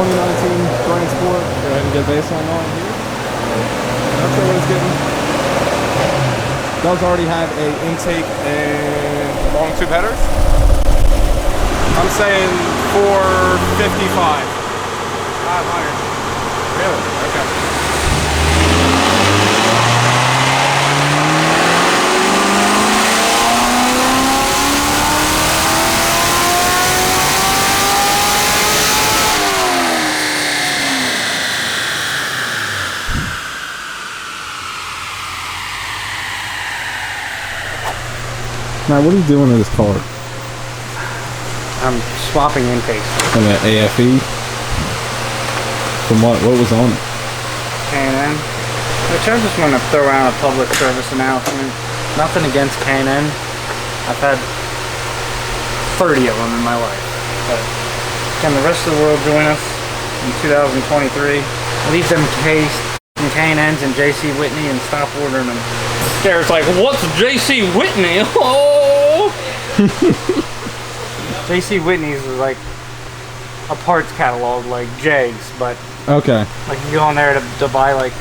2019 Grand Sport. Go ahead and get baseline on here. Not sure what it's getting. Does already have a intake and long tube headers. I'm saying 455. 500. Really? Okay. Now, what are you doing to this car? I'm swapping intakes. From the AFE? From what? What was on it? K&N. Which I just want to throw around a public service announcement. Nothing against K&N. I've had 30 of them in my life. But can the rest of the world join us in 2023? Leave them K&Ns and J.C. Whitney and stop ordering them. Garrett's like, what's J.C. Whitney? Oh! J.C. Whitney's is like a parts catalog like Jegs, but Okay. like you go on there to buy like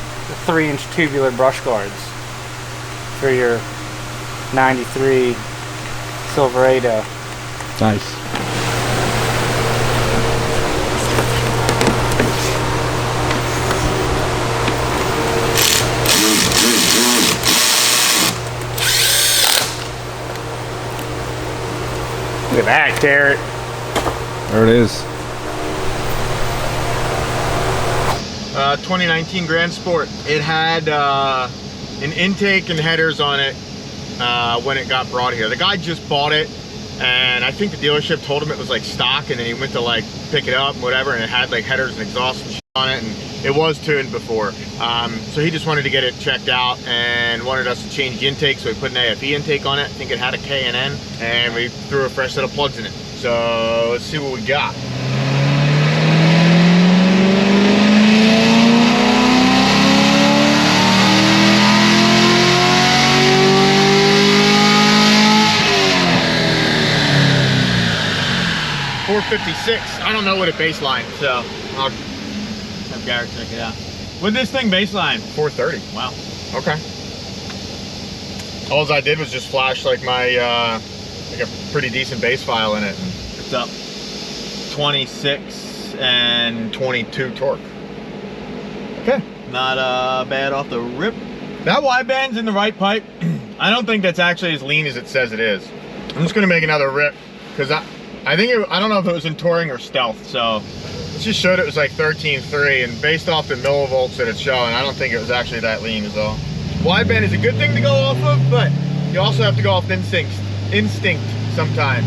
3-inch tubular brush guards for your 93 Silverado. Nice. Look at that, Garrett. There it is. 2019 Grand Sport. It had an intake and headers on it when it got brought here. The guy just bought it, and I think the dealership told him it was like stock, and then he went to like pick it up and whatever, and it had like headers and exhaust and shit on it, and it was tuned before. So he just wanted to get it checked out and wanted us to change the intake, so we put an AFE intake on it. I think it had a K&N, and we threw a fresh set of plugs in it. So let's see what we got. .456. I don't know what it baseline, so I'll have Garrett check it out. What did this thing baseline? 430. Wow. Okay. All I did was just flash like my like a pretty decent base file in it. It's up 26 and 22 torque. Okay. Not bad off the rip. That wideband's in the right pipe. I don't think that's actually as lean as it says it is. I'm just gonna make another rip because I think I don't know if it was in touring or stealth, so it just showed it was like 13.3, and based off the millivolts that it's showing, I don't think it was actually that lean as all. Wideband is a good thing to go off of, but you also have to go off instinct sometimes.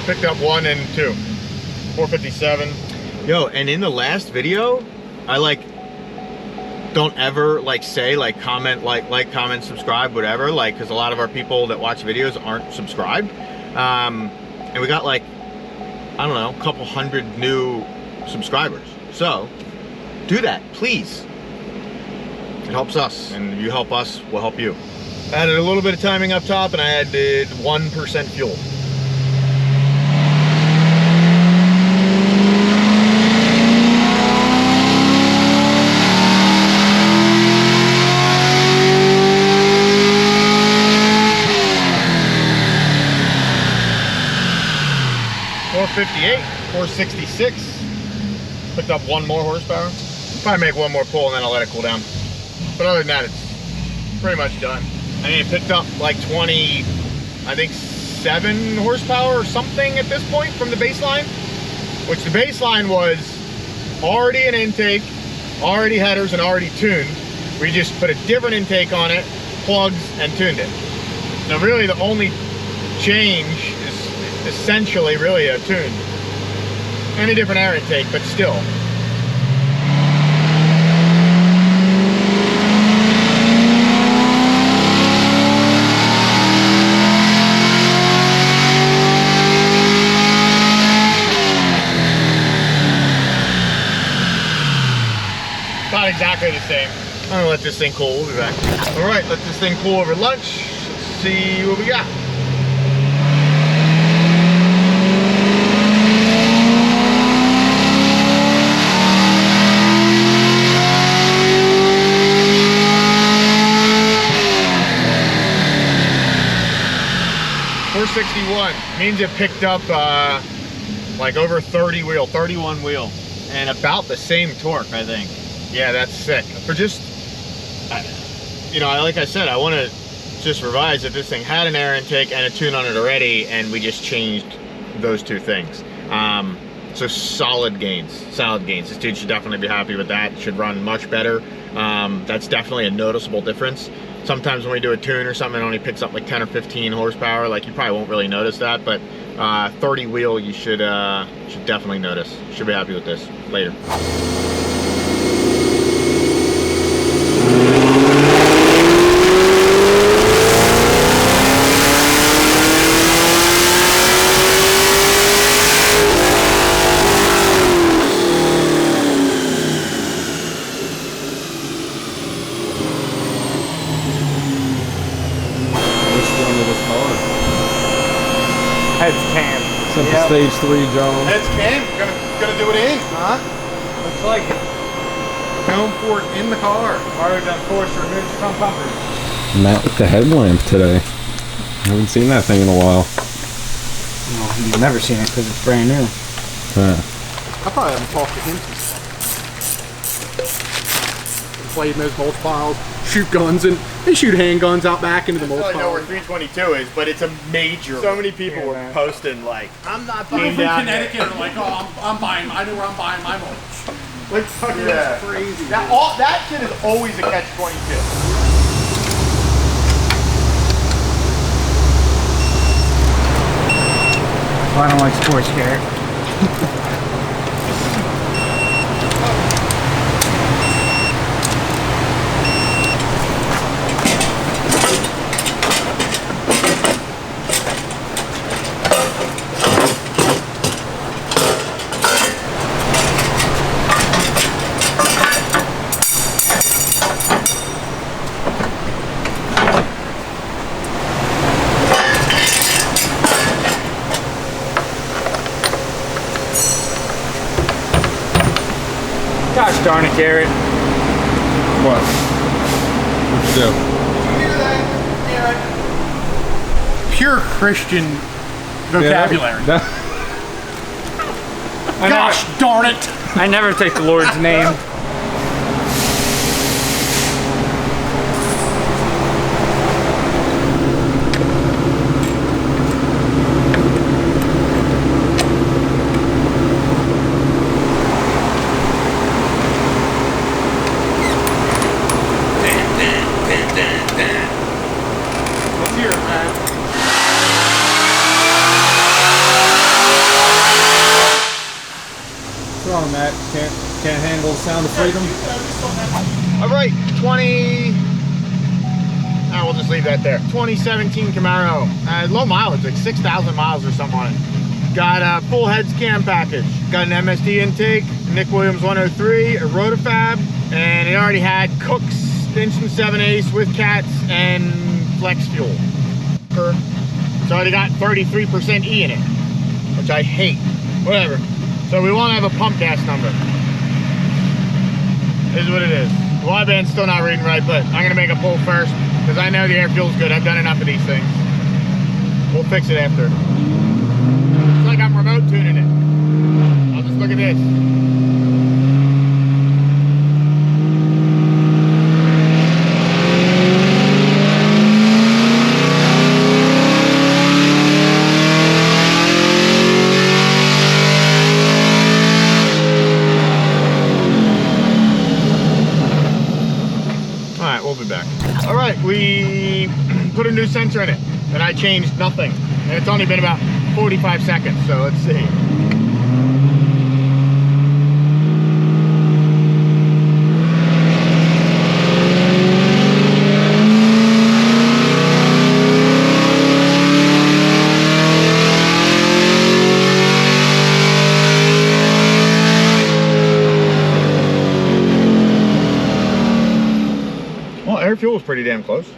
Picked up 1 and 2, 457. Yo, and in the last video, I like don't ever like say like comment, like comment, subscribe, whatever, like, because a lot of our people that watch videos aren't subscribed, and we got like, I don't know, a couple hundred new subscribers. So do that, please. It helps us, and if you help us, we'll help you. Added a little bit of timing up top, and I added 1% fuel. .458, 466. Picked up 1 more horsepower. Probably make 1 more pull and then I'll let it cool down. But other than that, it's pretty much done. I mean, it picked up like 20, I think 7 horsepower or something at this point from the baseline, which the baseline was already an intake, already headers, and already tuned. We just put a different intake on it, plugs, and tuned it. Now really the only change is essentially really a tune and a different air intake, but still. same. I'm gonna let this thing cool. We'll be back. All right, let this thing cool over lunch. Let's see what we got. .461 means it picked up like over 31 wheel, and about the same torque, I think. Yeah, that's sick. For just, you know, like I said, I want to just revise that this thing had an air intake and a tune on it already, and we just changed those two things. So solid gains. This dude should definitely be happy with that. It should run much better. That's definitely a noticeable difference. Sometimes when we do a tune or something, it only picks up like 10 or 15 horsepower. Like, you probably won't really notice that, but 30 wheel, you should definitely notice. Should be happy with this. Later. Heads cam. Simple Yep. stage 3, John. Heads cam. Gonna do it in, huh? Looks like it. Going for it in the car. Harder than forced to remove some bumpers. Matt with the headlamp today. Haven't seen that thing in a while. Well, you've never seen it because it's brand new. Yeah. I probably haven't talked to him since played in those mulch piles, shoot guns, and they shoot handguns out back into the mulch I know pile. where 322 is, but it's a major. So many people were posting like, I'm not buying From down Connecticut are like, oh, I'm buying. I know where I'm buying my mulch. Like, Fucking yeah. that's crazy. That shit is always a catch-22. I don't like sports car. Gosh darn it, Garrett. What? What'd you do? Pure Christian vocabulary. Gosh darn it! I never take the Lord's name. Let's hear it, man. What's wrong, Matt? Can't handle the sound of freedom? All right, 20. We'll just leave that there. 2017 Camaro. Low mileage, like 6,000 miles or something on it. Got a full heads cam package. Got an MSD intake, Nick Williams 103, a Rotofab, and it already had Cook's Instant 7/8 with cats and flex fuel. It's already got 33% E in it, which I hate. Whatever. So we won't have a pump gas number. This is what it is. The Y-band's still not reading right, but I'm gonna make a pull first because I know the air fuel's good. I've done enough of these things. We'll fix it after. It's like I'm remote tuning it. I'll just look at this. All right, we put a new sensor in it, and I changed nothing. And it's only been about 45 seconds, so let's see. Air fuel is pretty damn close.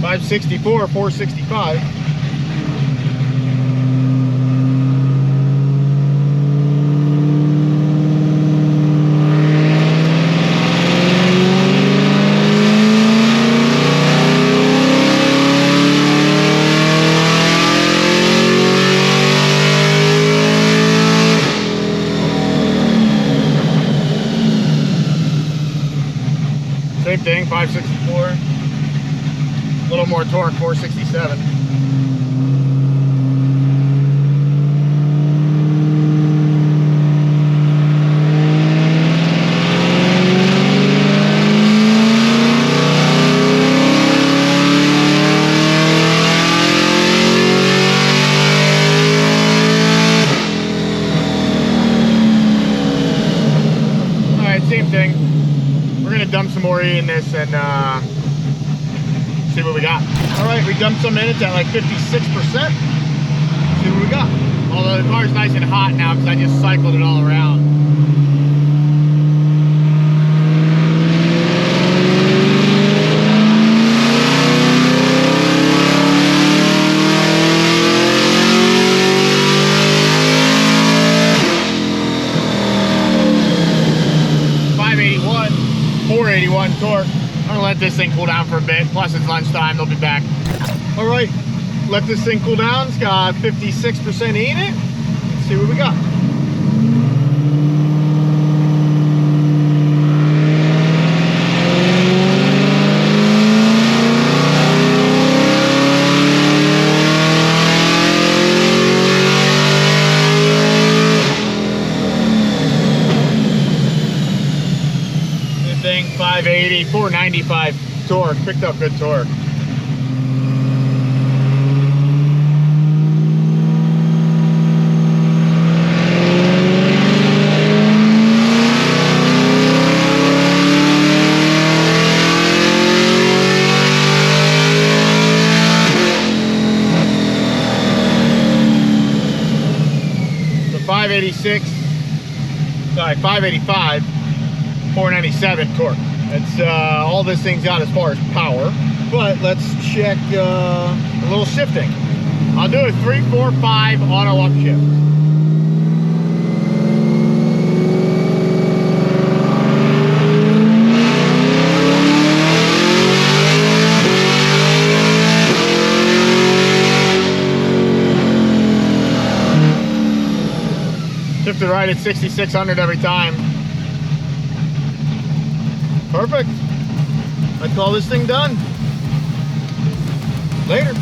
.64, 465. Same thing, 564. A little more torque, 467. All right, same thing. We're gonna dump some more E in this and see what we got. All right, we dumped some in. It's at like 56%. See what we got. Although the car's nice and hot now because I just cycled it all around. .581, 481 torque. I'm gonna let this thing cool down for a bit. Plus it's lunchtime, they'll be back. All right, let this thing cool down. It's got 56% E in it. Let's see what we got. Thing 580, 495 torque, picked up good torque. So 586, sorry, 585. 497 torque. That's all this thing's got as far as power. But let's check a little shifting. I'll do a 3-4-5 auto upshift. Shift to right at 6,600 every time. Perfect. I call this thing done. Later.